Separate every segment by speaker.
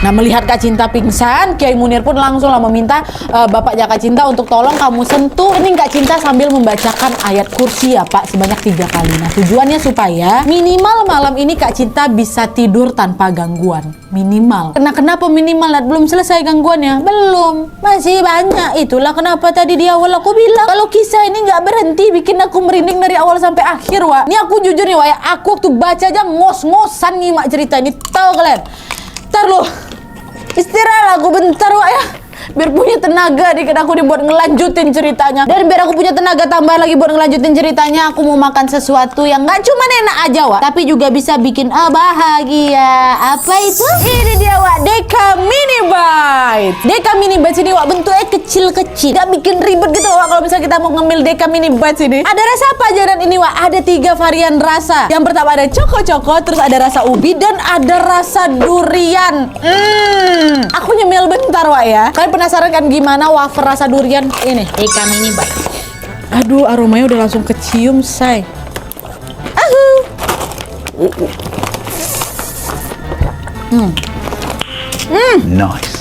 Speaker 1: Nah, melihat Kak Cinta pingsan, Kiai Munir pun langsung meminta bapaknya Kak Cinta untuk tolong kamu sentuh ini Kak Cinta sambil membacakan ayat kursi ya Pak sebanyak 3 kali. Nah, tujuannya supaya minimal malam ini Kak Cinta bisa tidur tanpa gangguan. Minimal. Kenapa minimal? Belum selesai gangguannya? Belum. Masih banyak. Itulah kenapa tadi di awal aku bilang kalau kisah ini nggak berhenti bikin aku merinding dari awal sampai akhir, Wak. Ini aku jujur nih, Wak, ya. Aku waktu baca aja ngos-ngosan nyimak cerita ini. Tahu kalian? Ntar loh. Istirahat aku bentar, Wak, ya. Biar punya tenaga nih, aku dibuat ngelanjutin ceritanya. Dan biar aku punya tenaga tambah lagi buat ngelanjutin ceritanya, aku mau makan sesuatu yang nggak cuma enak aja, Wak, tapi juga bisa bikin bahagia. Apa itu? Ini dia, Wak, Deka Mini Bites. Deka Mini Bites ini, Wak, bentuknya kecil-kecil, nggak bikin ribet gitu, Wak, kalau misalnya kita mau ngemil Deka Mini Bites ini. Ada rasa apa aja dan ini, Wak? Ada 3 varian rasa. Yang pertama ada coko-coko, terus ada rasa ubi, dan ada rasa durian. Aku nyemil bentar, Wak, ya. Kalian penasaran kan gimana wafer rasa durian ini? Deka Mini Bites. Aduh, aromanya udah langsung kecium, say.
Speaker 2: Nice.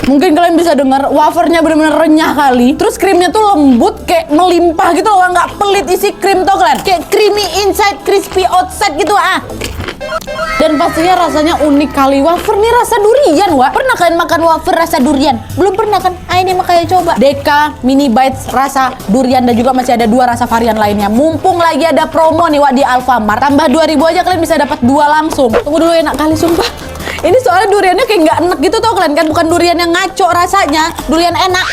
Speaker 1: Mungkin kalian bisa dengar wafernya benar-benar renyah kali. Terus krimnya tuh lembut kayak melimpah gitu loh, nggak pelit isi krim tuh kalian. Kayak creamy inside, crispy outside gitu Dan pastinya rasanya unik kali. Wafer nih rasa durian, Wak. Pernah kalian makan wafer rasa durian? Belum pernah kan? Ini makanya coba. Deka Mini Bites rasa durian dan juga masih ada 2 rasa varian lainnya. Mumpung lagi ada promo nih, Wak, di Alfamart. Tambah 2.000 aja kalian bisa dapat 2 langsung. Tunggu dulu, enak kali sumpah. Ini soalnya duriannya kayak nggak enak gitu tau kalian kan? Bukan durian yang ngaco rasanya, durian enak.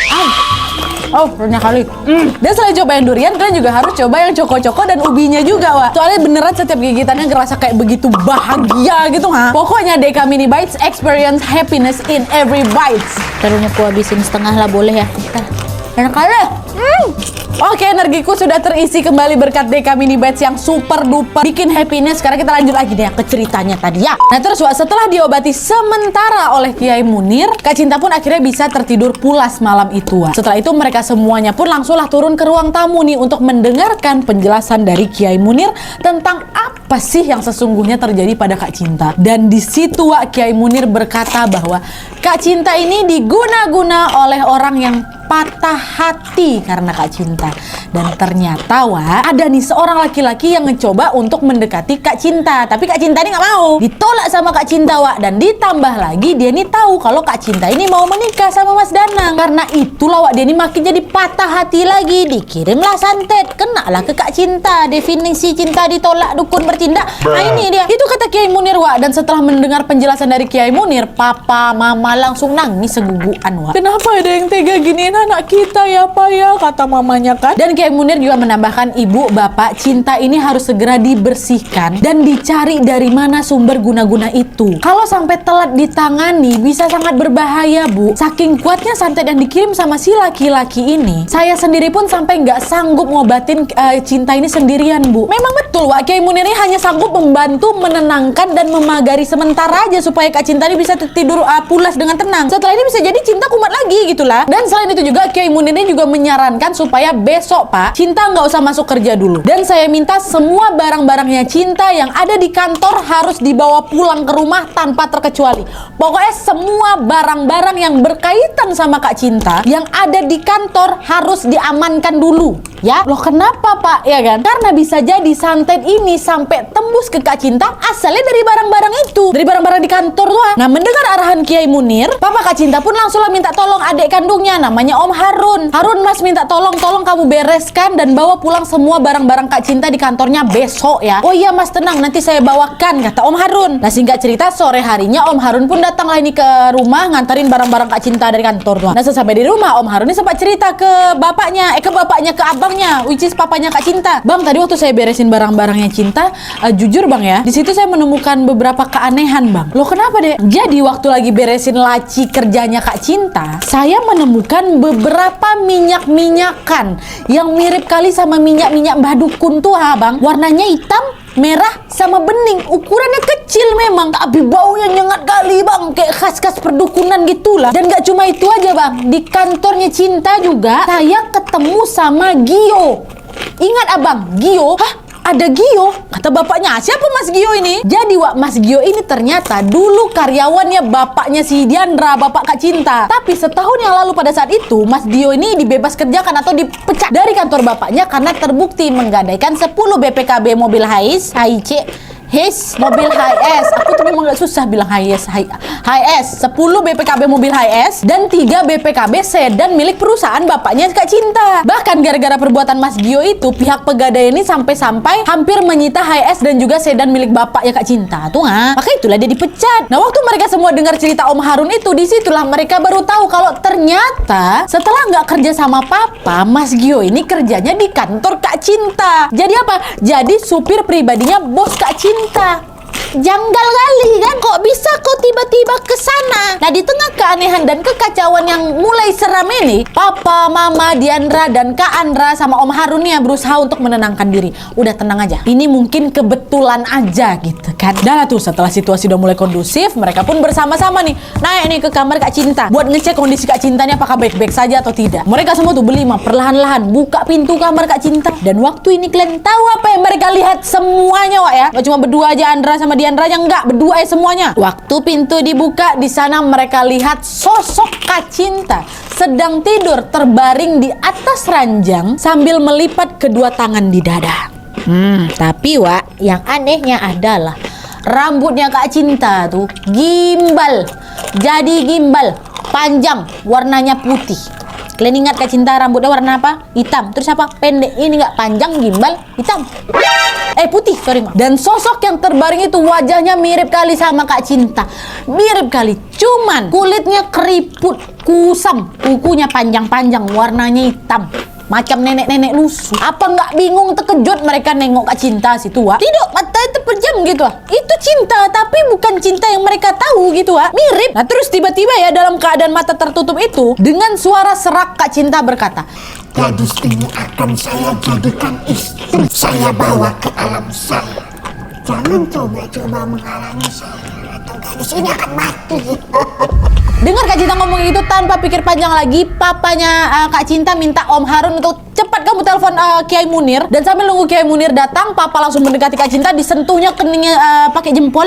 Speaker 1: Oh, renyah kali. Dan selain coba yang durian, kalian juga harus coba yang coko-coko dan ubinya juga, Wak. Soalnya beneran setiap gigitannya ngerasa kayak begitu bahagia gitu, Pokoknya Deka Mini Bites, experience happiness in every bites. Taruhnya aku habisin setengah lah, boleh ya? Enak kali. Oke, energiku sudah terisi kembali berkat Deka Mini Bites yang super duper bikin happiness. Sekarang kita lanjut lagi deh ke ceritanya tadi ya. Nah terus, Wak, setelah diobati sementara oleh Kiai Munir, Kak Cinta pun akhirnya bisa tertidur pulas malam itu, Wak. Setelah itu mereka semuanya pun langsunglah turun ke ruang tamu nih untuk mendengarkan penjelasan dari Kiai Munir tentang apa sih yang sesungguhnya terjadi pada Kak Cinta. Dan di situ, Wak, Kiai Munir berkata bahwa Kak Cinta ini diguna-guna oleh orang yang patah hati karena Kak Cinta. Dan ternyata, Wak, ada nih seorang laki-laki yang mencoba untuk mendekati Kak Cinta, tapi Kak Cinta ini nggak mau. Ditolak sama Kak Cinta, Wak. Dan ditambah lagi dia nih tahu kalau Kak Cinta ini mau menikah sama Mas Danang. Karena itulah, Wak, dia ini makin jadi patah hati lagi. Dikirimlah santet, kenalah ke Kak Cinta. Definisi cinta ditolak dukun bertindak. Nah ini dia. Itu kata Kiai Munir, Wak. Dan setelah mendengar penjelasan dari Kiai Munir, papa mama langsung nangis segugukan, Wak. Kenapa ada yang tega giniin anak kita ya, Pak ya, kata mamanya kan. Dan Kiai Munir juga menambahkan, ibu bapak, Cinta ini harus segera dibersihkan dan dicari dari mana sumber guna-guna itu. Kalau sampai telat ditangani bisa sangat berbahaya, Bu. Saking kuatnya santet yang dikirim sama si laki-laki ini, saya sendiri pun sampai nggak sanggup ngobatin Cinta ini sendirian, Bu. Memang betul, Wak, Kiai Munir ini hanya sanggup membantu menenangkan dan memagari sementara aja supaya Kak Cinta ini bisa tidur pulas dengan tenang. Setelah ini bisa jadi Cinta kumat lagi gitulah. Dan selain itu juga Kiai Munir ini juga menyarankan supaya besok, Pak, Cinta nggak usah masuk kerja dulu. Dan saya minta semua barang-barangnya Cinta yang ada di kantor harus dibawa pulang ke rumah tanpa terkecuali. Pokoknya semua barang-barang yang berkaitan sama Kak Cinta yang ada di kantor harus diamankan dulu. Ya, loh kenapa, Pak? Ya kan? Karena bisa jadi santet ini sampai tembus ke Kak Cinta asalnya dari barang-barang itu, dari barang-barang di kantor tuh. Nah, mendengar arahan Kiai Munir, Papa Kak Cinta pun langsunglah minta tolong adik kandungnya, namanya Om Harun. Harun, Mas, minta tolong kamu bereskan dan bawa pulang semua barang-barang Kak Cinta di kantornya besok ya. Oh iya, Mas, tenang, nanti saya bawakan, kata Om Harun. Nah, singkat cerita, sore harinya Om Harun pun datanglah ini ke rumah nganterin barang-barang Kak Cinta dari kantor tuh. Nah, sesampai di rumah, Om Harun ini sempat cerita ke bapaknya, ke abangnya, which is papanya Kak Cinta. Bang, tadi waktu saya beresin barang-barangnya Cinta, jujur Bang ya, di situ saya menemukan beberapa keanehan, Bang. Loh kenapa deh? Jadi waktu lagi beresin laci kerjanya Kak Cinta, saya menemukan beberapa minyak-minyakan yang mirip kali sama minyak-minyak Mbah Dukun tuh, Bang. Warnanya hitam, merah sama bening, ukurannya kecil memang, tapi baunya nyengat kali, Bang, kayak khas-khas perdukunan gitulah. Dan gak cuma itu aja, Bang, di kantornya Cinta juga saya ketemu sama Gio. Ingat Abang, Gio? Hah? ada Gio. Kata bapaknya, siapa Mas Gio ini? Jadi Wak, Mas Gio ini ternyata dulu karyawannya bapaknya si Diandra, bapak Kak Cinta. Tapi setahun yang lalu pada saat itu, Mas Gio ini dibebas kerjakan atau dipecat dari kantor bapaknya karena terbukti menggadaikan 10 BPKB mobil HIS, mobil HIS. Aku tuh memang gak susah bilang HIS. 10 BPKB mobil HIS dan 3 BPKB sedan milik perusahaan bapaknya Kak Cinta. Bahkan gara-gara perbuatan Mas Gio itu, pihak pegadaian ini sampai-sampai hampir menyita HIS dan juga sedan milik bapaknya Kak Cinta. Tuh nggak? Maka itulah dia dipecat. Nah, waktu mereka semua dengar cerita Om Harun itu, disitulah mereka baru tahu kalau ternyata setelah nggak kerja sama papa, Mas Gio ini kerjanya di kantor Kak Cinta. Jadi apa? Jadi supir pribadinya bos Kak Cinta. Janggal kali kan, kok bisa kok tiba-tiba ke sana? Nah, di tengah keanehan dan kekacauan yang mulai seram ini, Papa, Mama, Diandra, dan Kak Andra sama Om Harun nih berusaha untuk menenangkan diri. Udah tenang aja, ini mungkin kebetulan aja gitu kan. Dan tuh setelah situasi udah mulai kondusif, mereka pun bersama-sama nih naik nih ke kamar Kak Cinta buat ngecek kondisi Kak Cintanya apakah baik-baik saja atau tidak. Mereka semua tuh berlima perlahan-lahan buka pintu kamar Kak Cinta. Dan waktu ini kalian tahu apa yang mereka lihat semuanya, Wak ya? Gak cuma berdua aja Andra sama Diandra, yang enggak, berdua ya semuanya. Waktu pintu dibuka, di sana mereka lihat sosok Kak Cinta sedang tidur terbaring di atas ranjang sambil melipat kedua tangan di dada. Tapi Wak, yang anehnya adalah rambutnya Kak Cinta tuh gimbal. Jadi gimbal, panjang, warnanya putih. Kalian ingat Kak Cinta rambutnya warna apa? Hitam. Terus apa? Pendek. Ini nggak panjang, gimbal, hitam. Putih, sorry Ma. Dan sosok yang terbaring itu wajahnya mirip kali sama Kak Cinta. Mirip kali. Cuman kulitnya keriput, kusam, kukunya panjang-panjang, warnanya hitam. Macam nenek-nenek lusuh. Apa nggak bingung, terkejut mereka nengok Kak Cinta situ, Wak? Tidak, matanya terpejam gitu, Wak. Itu cinta, tapi bukan cinta yang mereka tahu gitu, Wak. Mirip. Nah, terus tiba-tiba ya dalam keadaan mata tertutup itu, dengan suara serak Kak Cinta berkata,
Speaker 3: gadis ini akan saya jadikan istri. Saya bawa ke alam saya. Jangan coba-coba menghalangi saya, atau gadis ini akan mati.
Speaker 1: Dengar Kak Cinta ngomong itu tanpa pikir panjang lagi, papanya Kak Cinta minta Om Harun untuk cepat kamu telepon Kiai Munir. Dan sambil nunggu Kiai Munir datang, papa langsung mendekati Kak Cinta, disentuhnya keningnya pakai jempol,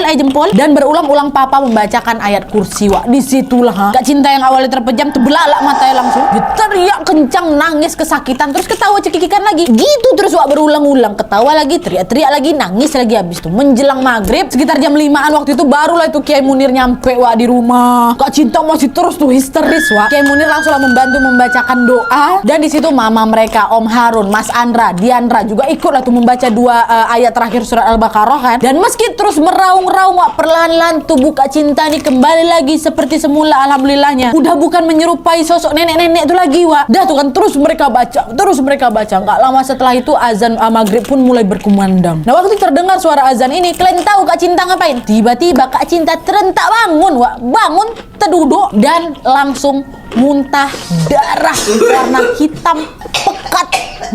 Speaker 1: dan berulang-ulang papa membacakan ayat kursi, Wak. Disitulah Kak Cinta yang awalnya terpejam terbelalak matanya langsung. Dia teriak kencang, nangis kesakitan, terus ketawa cekikikan lagi. Gitu terus, Wak, berulang-ulang, ketawa lagi, teriak-teriak lagi, nangis lagi. Habis itu menjelang maghrib sekitar jam 5-an waktu itu barulah itu Kiai Munir nyampe, Wak, di rumah. Kak Cinta masih terus tuh histeris, Wak. Kiai Munir langsung membantu membacakan doa, dan di situ mama mereka, Om Harun, Mas Andra, Diandra juga ikutlah tuh membaca 2 ayat terakhir surat Al-Baqarah kan. Dan meski terus meraung-raung, Wak, perlahan-lahan tubuh Kak Cinta nih kembali lagi seperti semula, alhamdulillahnya. Udah bukan menyerupai sosok nenek-nenek itu lagi, Wak. Dah tuh kan terus mereka baca. Nggak lama setelah itu azan maghrib pun mulai berkumandang. Nah, waktu terdengar suara azan ini, kalian tahu Kak Cinta ngapain? Tiba-tiba Kak Cinta terentak bangun, Wak. Bangun, terduduk, dan langsung muntah darah warna hitam pekat,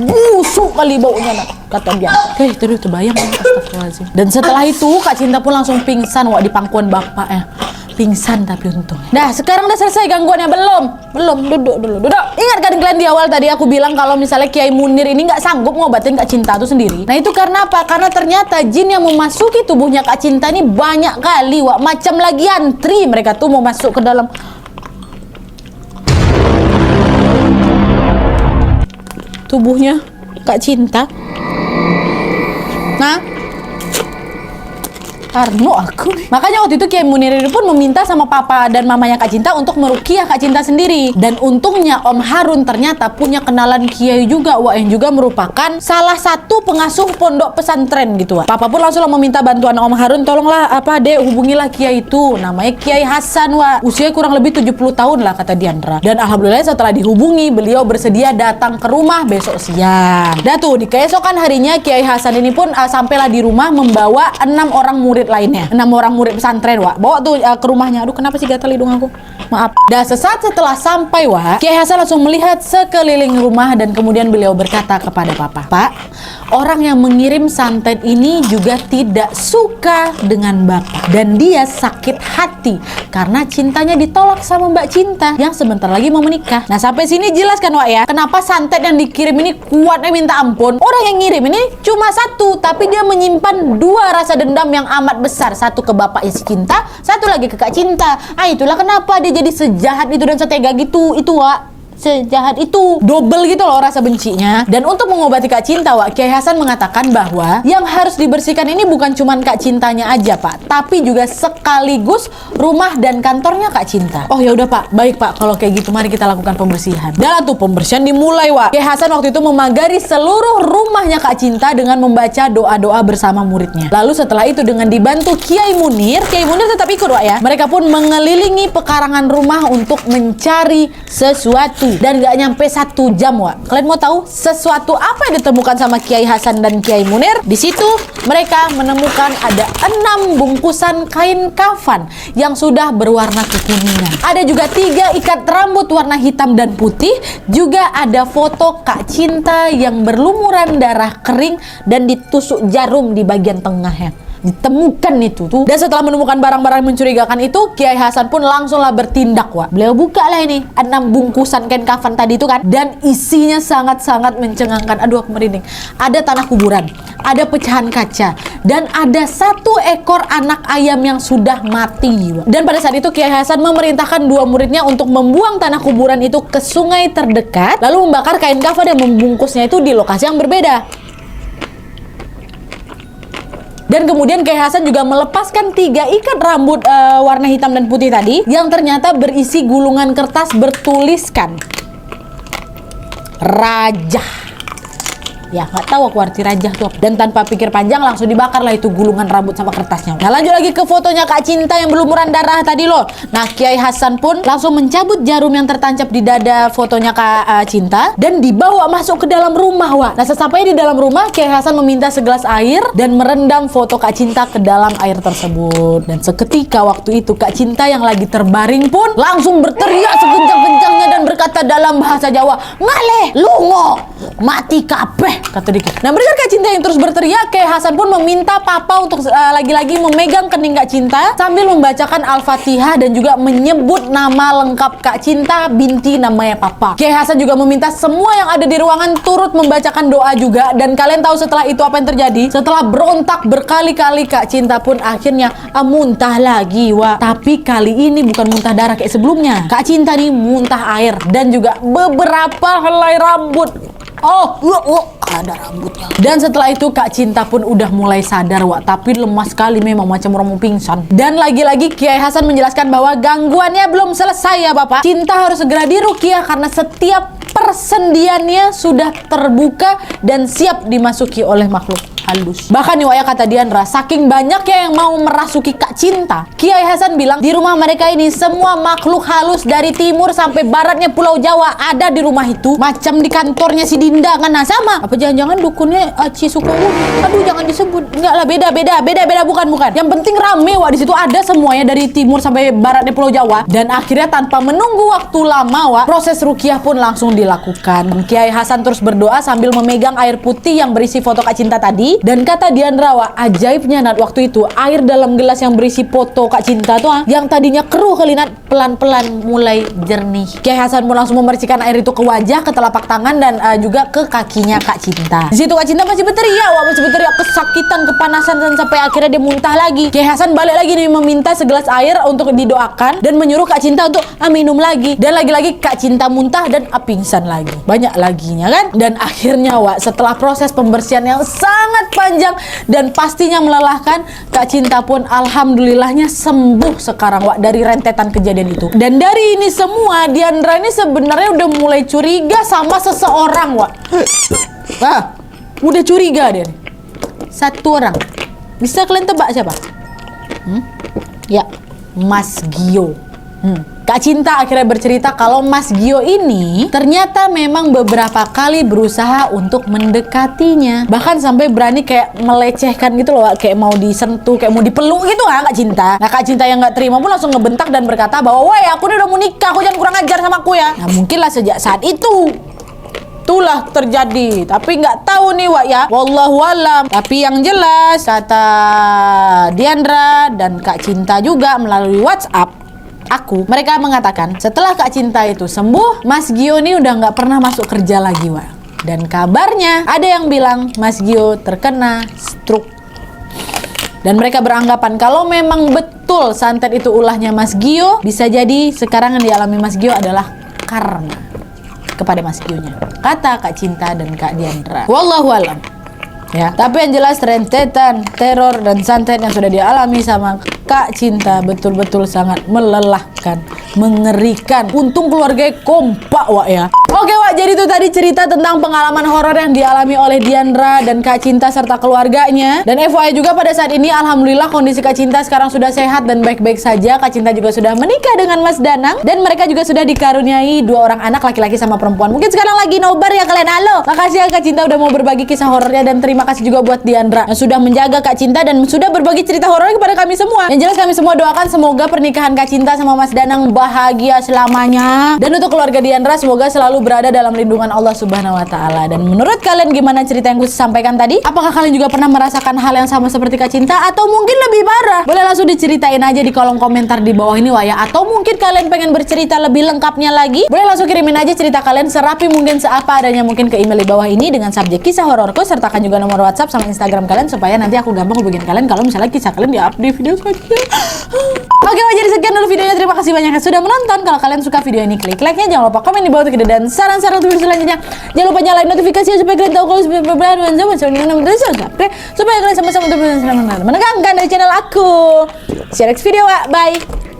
Speaker 1: busuk kali baunya, nak, kata dia. Terus terbayang, astagfirullahaladzim. Dan setelah itu Kak Cinta pun langsung pingsan, Wak, di pangkuan bapaknya. Pingsan tapi untung. Nah, sekarang udah selesai gangguannya? Belum. Duduk dulu. Ingat kan kalian di awal tadi aku bilang kalau misalnya Kiai Munir ini nggak sanggup ngobatin Kak Cinta itu sendiri. Nah, itu karena apa? Karena ternyata jin yang memasuki tubuhnya Kak Cinta ini banyak kali, Wak. Macam lagi antri mereka tuh mau masuk ke dalam tubuhnya Kak Cinta. Nah, Arno aku nih. Makanya waktu itu Kiai Munir pun meminta sama papa dan mamanya Kak Cinta untuk meruqyah Kak Cinta sendiri. Dan untungnya Om Harun ternyata punya kenalan Kiai juga, Wak, yang juga merupakan salah satu pengasuh pondok pesantren gitu, Wak. Papa pun langsung meminta bantuan Om Harun, tolonglah Dek, hubungilah Kiai itu. Namanya Kiai Hasan, Wak. Usia kurang lebih 70 tahun lah, kata Diandra. Dan alhamdulillah setelah dihubungi, beliau bersedia datang ke rumah besok siang. Dan tuh di keesokan harinya Kiai Hasan ini pun sampailah di rumah membawa 6 orang murid murid lainnya, 6 orang murid pesantren, Wak. Bawa tuh ke rumahnya. Aduh, kenapa sih gatal hidung aku? Maaf. Dan sesaat setelah sampai, Wak, Kiai Hasan langsung melihat sekeliling rumah dan kemudian beliau berkata kepada Papa, Pak, orang yang mengirim santet ini juga tidak suka dengan Bapak dan dia sakit hati karena cintanya ditolak sama Mbak Cinta yang sebentar lagi mau menikah. Nah, sampai sini jelas kan, Wak, ya, kenapa santet yang dikirim ini kuatnya minta ampun. Orang yang ngirim ini cuma satu, tapi dia menyimpan 2 rasa dendam yang amat besar. Satu ke bapaknya si Cinta, satu lagi ke Kak Cinta. Itulah kenapa dia jadi sejahat itu dan setega gitu. Itu, Wak, sejahat itu, double gitu loh rasa bencinya. Dan untuk mengobati Kak Cinta, Wak, Kiai Hasan mengatakan bahwa yang harus dibersihkan ini bukan cuman Kak Cintanya aja, Pak, tapi juga sekaligus rumah dan kantornya Kak Cinta. Oh ya udah, Pak, baik, Pak, kalau kayak gitu mari kita lakukan pembersihan. Dan tuh pembersihan dimulai, Wak. Kiai Hasan waktu itu memagari seluruh rumahnya Kak Cinta dengan membaca doa-doa bersama muridnya. Lalu setelah itu dengan dibantu Kiai Munir tetap ikut, Wak, ya. Mereka pun mengelilingi pekarangan rumah untuk mencari sesuatu. Dan gak nyampe 1 jam, Wak. Kalian mau tahu sesuatu apa yang ditemukan sama Kiai Hasan dan Kiai Munir? Di situ mereka menemukan ada 6 bungkusan kain kafan yang sudah berwarna kekuningan. Ada juga 3 ikat rambut warna hitam dan putih. Juga ada foto Kak Cinta yang berlumuran darah kering dan ditusuk jarum di bagian tengahnya. Ditemukan itu tuh. Dan setelah menemukan barang-barang mencurigakan itu, Kiai Hasan pun langsunglah bertindak, Wak. Beliau buka lah ini 6 bungkusan kain kafan tadi itu kan, dan isinya sangat-sangat mencengangkan. Aduh, aku merinding. Ada tanah kuburan, ada pecahan kaca, dan ada 1 ekor anak ayam yang sudah mati, Wak. Dan pada saat itu Kiai Hasan memerintahkan 2 muridnya untuk membuang tanah kuburan itu ke sungai terdekat, lalu membakar kain kafan dan membungkusnya itu di lokasi yang berbeda. Dan kemudian Kiai Hasan juga melepaskan 3 ikat rambut warna hitam dan putih tadi yang ternyata berisi gulungan kertas bertuliskan Raja. Ya, nggak tahu aku arti raja tuh apa. Dan tanpa pikir panjang langsung dibakarlah itu gulungan rambut sama kertasnya. Nah, lanjut lagi ke fotonya Kak Cinta yang berlumuran darah tadi loh. Nah, Kiai Hasan pun langsung mencabut jarum yang tertancap di dada fotonya Kak Cinta dan dibawa masuk ke dalam rumah, Wak. Nah, sesampainya di dalam rumah, Kiai Hasan meminta segelas air dan merendam foto Kak Cinta ke dalam air tersebut. Dan seketika waktu itu Kak Cinta yang lagi terbaring pun langsung berteriak sekencang-kencangnya dan berkata dalam bahasa Jawa, "Ngaleh, lungo, mati kabeh," kata dia. Nah, mendengar Kak Cinta yang terus berteriak, Kiai Hasan pun meminta Papa untuk lagi-lagi memegang kening Kak Cinta sambil membacakan Al-Fatihah dan juga menyebut nama lengkap Kak Cinta binti namanya Papa. Kiai Hasan juga meminta semua yang ada di ruangan turut membacakan doa juga. Dan kalian tahu setelah itu apa yang terjadi? Setelah berontak berkali-kali, Kak Cinta pun akhirnya muntah lagi, Wak. Tapi kali ini bukan muntah darah kayak sebelumnya. Kak Cinta nih muntah air dan juga beberapa helai rambut. Ada rambutnya. Dan setelah itu Kak Cinta pun udah mulai sadar, Wak, tapi lemah sekali memang, macam orang mau pingsan. Dan lagi-lagi Kiai Hasan menjelaskan bahwa gangguannya belum selesai ya, Bapak. Cinta harus segera diruqyah karena setiap persendiannya sudah terbuka dan siap dimasuki oleh makhluk halus. Bahkan nih, Wak, ya, kata Diandra, saking banyaknya yang mau merasuki Kak Cinta, Kiai Hasan bilang di rumah mereka ini semua makhluk halus dari timur sampai baratnya Pulau Jawa ada di rumah itu, macam di kantornya si Dinda kan. Nah, sama. Apa jangan-jangan dukunnya Cisukowo? Aduh, jangan disebut. Enggak lah, beda, bukan. Yang penting rame, Wak, di situ ada semuanya dari timur sampai baratnya Pulau Jawa. Dan akhirnya tanpa menunggu waktu lama, Wak, proses ruqyah pun langsung dilakukan. Kiai Hasan terus berdoa sambil memegang air putih yang berisi foto Kak Cinta tadi. Dan kata Diandra, Wak, ajaibnya Nat, waktu itu air dalam gelas yang berisi foto Kak Cinta tuh yang tadinya keruh kali, Nat, pelan-pelan mulai jernih. Kiai Hasan pun langsung memercikan air itu ke wajah, ke telapak tangan, dan juga ke kakinya Kak Cinta. Di situ Kak Cinta masih berteriak, Wak, kesakitan, kepanasan, dan sampai akhirnya dia muntah lagi. Kiai Hasan balik lagi nih meminta segelas air untuk didoakan dan menyuruh Kak Cinta untuk minum lagi. Dan lagi-lagi Kak Cinta muntah dan pingsan lagi. Banyak laginya kan? Dan akhirnya, Wak, setelah proses pembersihan yang sangat panjang dan pastinya melelahkan, Kak Cinta pun alhamdulillahnya sembuh sekarang, Wak, dari rentetan kejadian itu. Dan dari ini semua, Diandra ini sebenarnya udah mulai curiga sama seseorang, Wak. Udah curiga dia. Satu orang. Bisa kalian tebak siapa? Ya, Mas Gio. Kak Cinta akhirnya bercerita kalau Mas Gio ini ternyata memang beberapa kali berusaha untuk mendekatinya. Bahkan sampai berani kayak melecehkan gitu loh, kayak mau disentuh, kayak mau dipeluk gitu Kak Cinta. Nah Kak Cinta yang gak terima pun langsung ngebentak dan berkata bahwa woi aku udah mau nikah, aku jangan kurang ajar sama aku ya. Nah mungkinlah sejak saat itu itulah terjadi, tapi nggak tahu nih Wak ya, wallahu alam. Tapi yang jelas kata Diandra dan Kak Cinta juga melalui WhatsApp mereka mengatakan setelah Kak Cinta itu sembuh, Mas Gio ini udah nggak pernah masuk kerja lagi Wak. Dan kabarnya ada yang bilang Mas Gio terkena stroke. Dan mereka beranggapan kalau memang betul santet itu ulahnya Mas Gio, bisa jadi sekarang yang dialami Mas Gio adalah karma kepada Mas Gio-nya, kata Kak Cinta dan Kak Diandra. Wallahu alam. Ya, tapi yang jelas rentetan teror dan santet yang sudah dialami sama Kak Cinta betul-betul sangat melelahkan, mengerikan. Untung keluarga kompak Wak ya. Oke Wak, jadi itu tadi cerita tentang pengalaman horor yang dialami oleh Diandra dan Kak Cinta serta keluarganya. Dan FYI juga pada saat ini alhamdulillah kondisi Kak Cinta sekarang sudah sehat dan baik-baik saja. Kak Cinta juga sudah menikah dengan Mas Danang dan mereka juga sudah dikaruniai 2 orang anak, laki-laki sama perempuan. Mungkin sekarang lagi nobar ya kalian. Halo, makasih ya Kak Cinta udah mau berbagi kisah horornya, dan terima kasih juga buat Diandra yang sudah menjaga Kak Cinta dan sudah berbagi cerita horor kepada kami semua. Yang jelas kami semua doakan semoga pernikahan Kak Cinta sama Mas Danang bahagia selamanya. Dan untuk keluarga Diandra semoga selalu berada dalam lindungan Allah Subhanahu wa taala. Dan menurut kalian gimana cerita yang gue sampaikan tadi? Apakah kalian juga pernah merasakan hal yang sama seperti Kak Cinta atau mungkin lebih parah? Boleh langsung diceritain aja di kolom komentar di bawah ini Wak ya. Atau mungkin kalian pengen bercerita lebih lengkapnya lagi? Boleh langsung kirimin aja cerita kalian serapi mungkin seapa adanya mungkin ke email di bawah ini dengan subjek kisah hororku, sertakan juga nomor WhatsApp sama Instagram kalian supaya nanti aku gampang hubungin kalian kalau misalnya kisah kalian di-up di video selanjutnya. Oke, jadi sekian dulu videonya. Terima kasih banyak yang sudah menonton. Kalau kalian suka video ini, klik like-nya. Jangan lupa komen di bawah untuk ide dan saran-saran untuk video selanjutnya. Jangan lupa nyalain notifikasinya supaya kalian tahu kalau supaya kalian sama-sama untuk menegangkan dari channel aku. See you next video, bye.